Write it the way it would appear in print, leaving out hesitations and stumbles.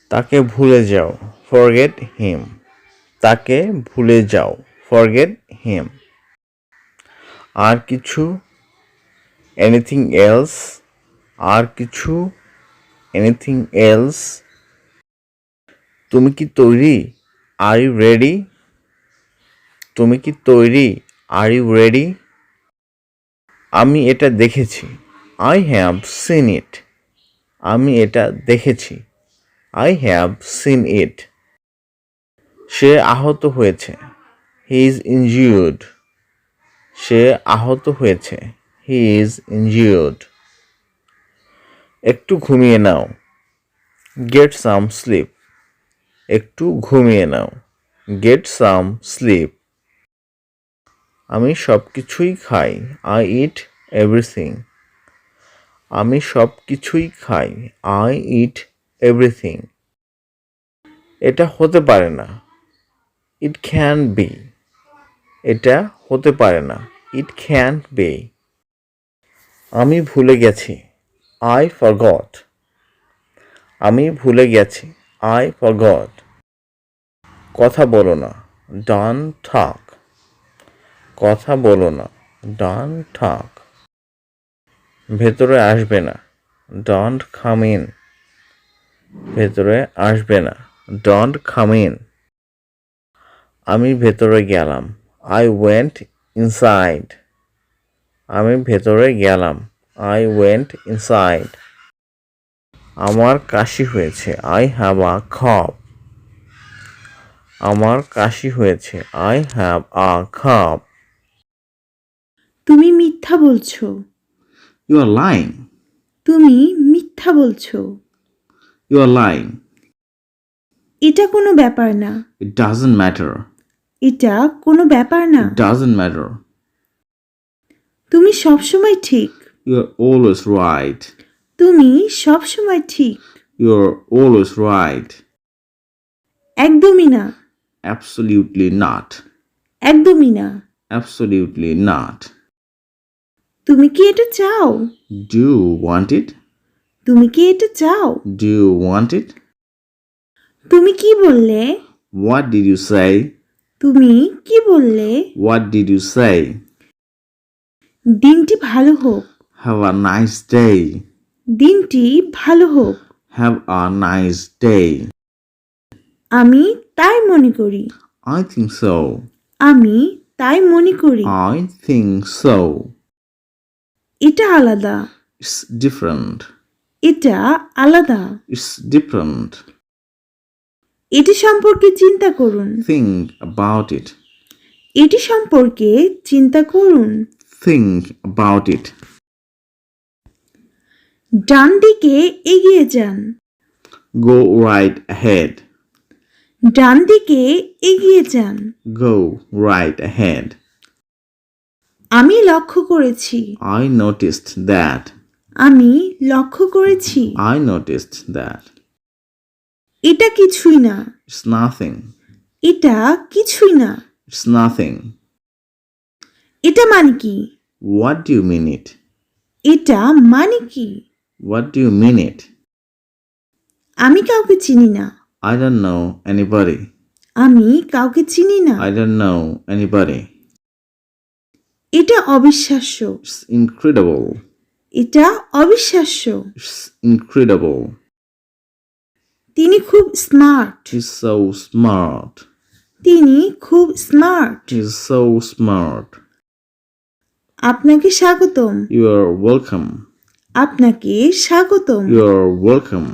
তাকে ভুলে যাও, forget him. তাকে ভুলে যাও, forget him. আর কিছু, anything else. আর কিছু, anything else. তুমি কি তৈরি? Are you ready? তুমি কি তৈরি? Are you ready? আমি এটা দেখেছি, I have seen it. আমি এটা দেখেছি, I have seen it. সে আহত হয়েছে, he is injured. সে আহত হয়েছে, he is injured. একটু ঘুমিয়ে নাও, get some sleep. একটু ঘুমিয়ে নাও, get some sleep. আমি সব কিছুই খাই, I eat everything. আমি সব কিছুই খাই, I eat everything. এটা হতে পারে না, it can't be. এটা হতে পারে না, it can't be. আমি ভুলে গেছি, I forgot. আমি ভুলে গেছি, I forgot. কথা বলো না, don't talk. কথা বলো না, don't talk. ভেতরে আসবে না, don't come in. ভেতরে আসবে না, don't come in. আমি ভেতরে গেলাম, I went inside. আমি ভেতরে গেলাম, I went inside. আমার কাশি হয়েছে, I have a cough. আমার কাশি হয়েছে, I have a cough. তুমি মিথ্যা বলছো। You are lying. তুমি মিথ্যা বলছো। You are lying. এটা কোনো ব্যাপার না। It doesn't matter. এটা কোনো ব্যাপার না। It doesn't matter. তুমি সবসময় ঠিক। You are always right. তুমি সবসময় ঠিক। You are always right. একদমই না। Absolutely not. একদমই না। Absolutely not. তুমি কি এটা চাও? Do you want it? তুমি কি এটা চাও? Do you want it? তুমি কি বললে? What did you say? তুমি কি বললে? What did you say? দিনটি ভালো হোক। Have a nice day. দিনটি ভালো হোক। Have a nice day. আমি তাই মনে করি। I think so. আমি তাই মনে করি। I think so. এটা আলাদা। It's different. এটা আলাদা। It's different. এটি সম্পর্কে চিন্তা করুন। Think about it. এটি সম্পর্কে চিন্তা করুন। Think about it. ডান দিকে এগিয়ে যান। Go right ahead. ডান দিকে এগিয়ে যান। Go right ahead. আমি লক্ষ্য করেছি। I noticed that. আমি লক্ষ্য করেছি। I noticed that. এটা কিছুই না। It's nothing. এটা কিছুই না। It's nothing. এটা মানে কি? What do you mean it? এটা মানে কি? What do you mean it? আমি কাউকে চিনি না। I don't know anybody. আমি কাউকে চিনি না। I don't know anybody. এটা অবিশ্বাস্য। It's incredible. এটা অবিশ্বাস্য। It's incredible. তিনি খুব স্মার্ট। He's so smart. তিনি খুব স্মার্ট। He's so smart. আপনাকে স্বাগতম। You are welcome. আপনাকে স্বাগতম। You are welcome.